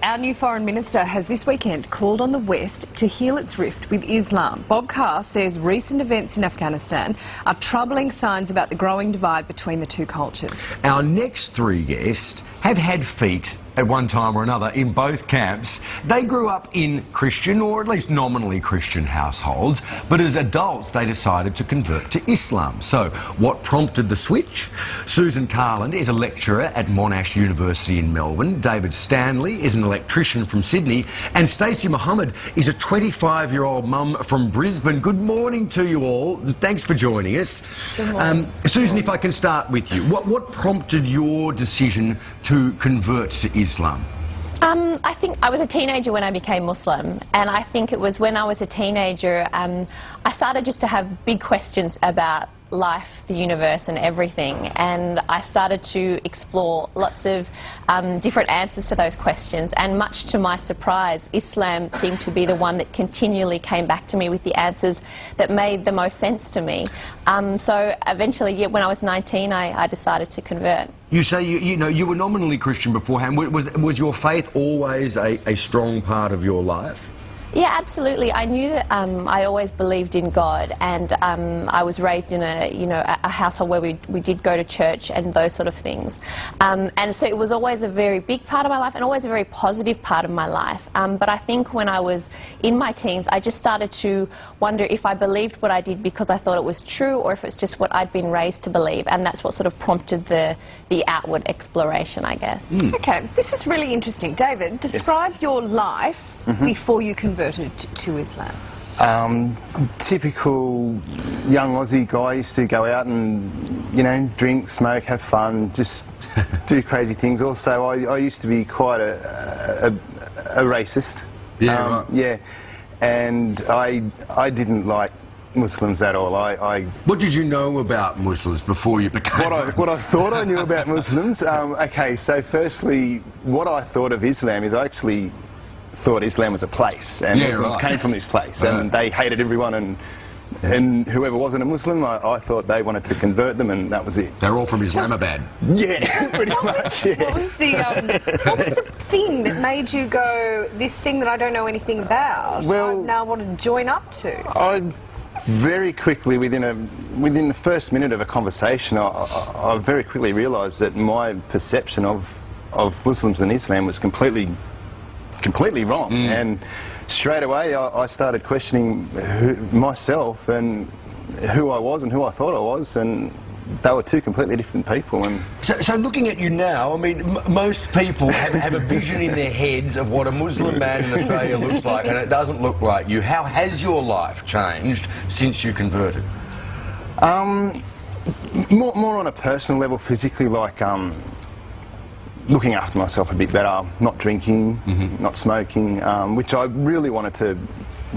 Our new Foreign Minister has this weekend called on the West to heal its rift with Islam. Bob Carr says recent events in Afghanistan are troubling signs about the growing divide between the two cultures. Our next three guests have had feet at one time or another in both camps. They grew up in Christian, or at least nominally Christian households, but as adults they decided to convert to Islam. So what prompted the switch? Susan Carland is a lecturer at Monash University in Melbourne. David Stanley is an electrician from Sydney, and Stacey Mohammed is a 25-year-old mum from Brisbane. Good morning to you all, and thanks for joining us. Good morning. Susan, if I can start with you, what prompted your decision to convert to Islam? I think I was a teenager when I became Muslim, and I think it was when I was a teenager I started just to have big questions about life, the universe and everything, and I started to explore lots of different answers to those questions, and much to my surprise Islam seemed to be the one that continually came back to me with the answers that made the most sense to me. So eventually, yeah, when I was 19 I decided to convert. You say you were nominally Christian beforehand. Was your faith always a strong part of your life? Yeah, absolutely. I knew that I always believed in God, and I was raised in a household where we did go to church and those sort of things. And so it was always a very big part of my life and always a very positive part of my life. But I think when I was in my teens, I just started to wonder if I believed what I did because I thought it was true, or if it's just what I'd been raised to believe. And that's what sort of prompted the outward exploration, I guess. Mm. Okay, this is really interesting. David, describe your life before you converted to Islam. Typical young Aussie guy. Used to go out and, drink, smoke, have fun, just do crazy things. Also, I used to be quite a racist. Yeah, right. Yeah, and I didn't like Muslims at all. What did you know about Muslims before you became what I thought I knew about Muslims? Okay, so firstly, what I thought of Islam is I actually thought Islam was a place, and Muslims came from this place, and they hated everyone, and whoever wasn't a Muslim, I thought they wanted to convert them, and that was it. They're all from Islamabad. Yeah, pretty much. Yeah. What was the thing that made you go, this thing that I don't know anything about, well, I now want to join up to? I very quickly, within the first minute of a conversation, I very quickly realised that my perception of Muslims and Islam was completely wrong, and straight away I started questioning myself and who I was and who I thought I was, and they were two completely different people. And so looking at you now, I mean, most people have a vision in their heads of what a Muslim man in Australia looks like, and it doesn't look like you. How has your life changed since you converted? More on a personal level, physically, like looking after myself a bit better, not drinking, not smoking, which I really wanted to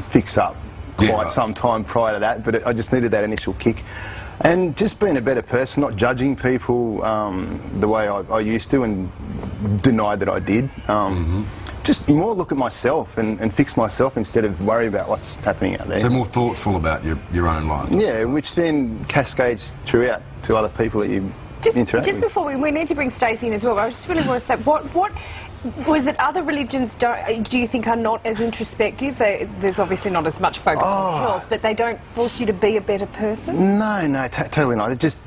fix up quite some time prior to that, but I just needed that initial kick. And just being a better person, not judging people the way I used to and denied that I did. Just more look at myself and fix myself instead of worry about what's happening out there. So more thoughtful about your own life. Yeah, which then cascades throughout to other people that you interact Just with. before we need to bring Stacey in as well, but I just really want to say, what was it other religions do you think are not as introspective? There's obviously not as much focus on health, but they don't force you to be a better person? No, totally not. It just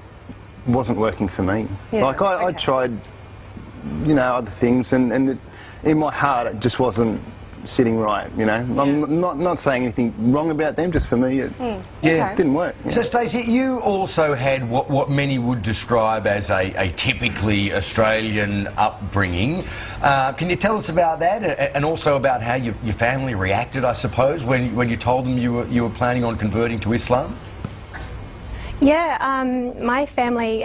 wasn't working for me. Yeah, like I tried, other things, and in my heart it just wasn't sitting right, I'm not saying anything wrong about them, just for me it didn't work. So Stacey, you also had what many would describe as a typically Australian upbringing. Can you tell us about that, and also about how your family reacted, I suppose, when you told them you were planning on converting to Islam? Yeah, my family,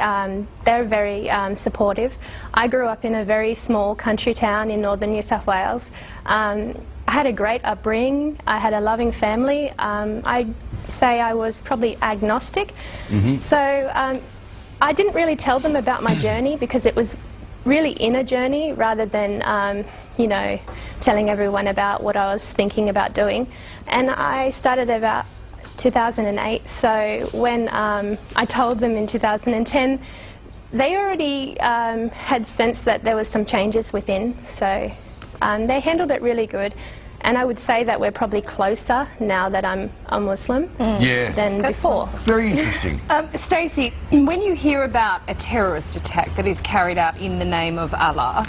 they're very supportive. I grew up in a very small country town in northern New South Wales. I had a great upbringing. I had a loving family. I'd say I was probably agnostic. So I didn't really tell them about my journey because it was really inner journey rather than, telling everyone about what I was thinking about doing. And I started about 2008, so when I told them in 2010, they already had sensed that there was some changes within, so They handled it really good. And I would say that we're probably closer now that I'm a Muslim Yeah. than That's before. Very interesting. Stacey, when you hear about a terrorist attack that is carried out in the name of Allah,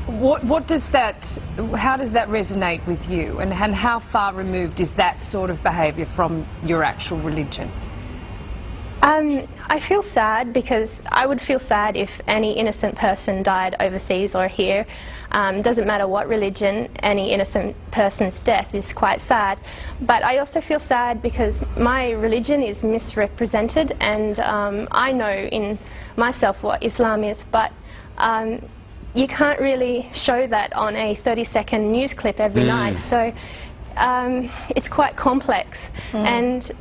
what does that, how does that resonate with you, and how far removed is that sort of behaviour from your actual religion? I feel sad because I would feel sad if any innocent person died overseas or here. Doesn't matter what religion, any innocent person's death is quite sad. But I also feel sad because my religion is misrepresented, and I know in myself what Islam is, but you can't really show that on a 30-second news clip every night. So it's quite complex. And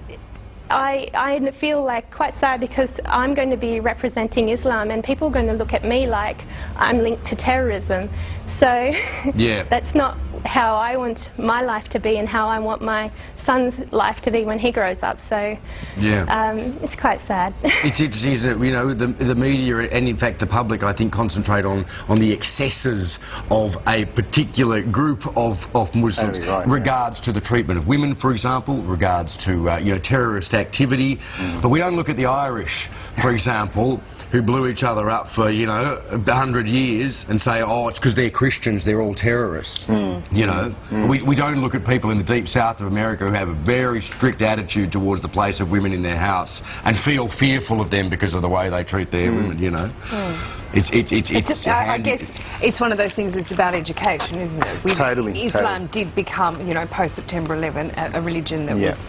I feel like quite sad because I'm going to be representing Islam and people are going to look at me like I'm linked to terrorism. So Yeah. that's not how I want my life to be and how I want my son's life to be when he grows up. So Yeah. it's quite sad. It's interesting, isn't it? You know, the media and in fact the public, I think, concentrate on the excesses of a particular group of Muslims, Totally right, yeah. regards to the treatment of women, for example, regards to you know, terrorist activity. But we don't look at the Irish, for example, who blew each other up for, you know, 100 years and say, oh, it's because they're Christians, they're all terrorists. You know, we don't look at people in the deep south of America who have a very strict attitude towards the place of women in their house and feel fearful of them because of the way they treat their women, you know. I guess it's one of those things. It's about education, isn't it? Totally, Islam did become, you know, post September 11, a religion that Yeah. was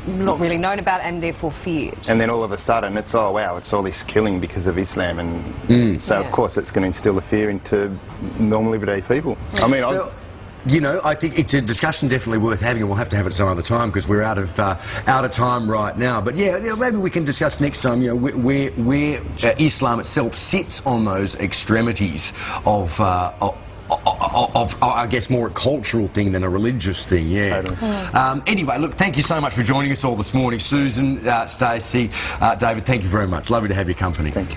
not really known about and therefore feared. And then all of a sudden it's, oh wow, it's all this killing because of Islam, and so Yeah. of course it's going to instill a fear into normal everyday people. I mean, So, you know, I think it's a discussion definitely worth having, and we'll have to have it some other time because we're out of time right now. But yeah, maybe we can discuss next time, you know, where Islam itself sits on those extremities of I guess, more a cultural thing than a religious thing, yeah. Totally. Anyway, look, thank you so much for joining us all this morning. Susan, Stacey, David, thank you very much. Lovely to have your company. Thank you.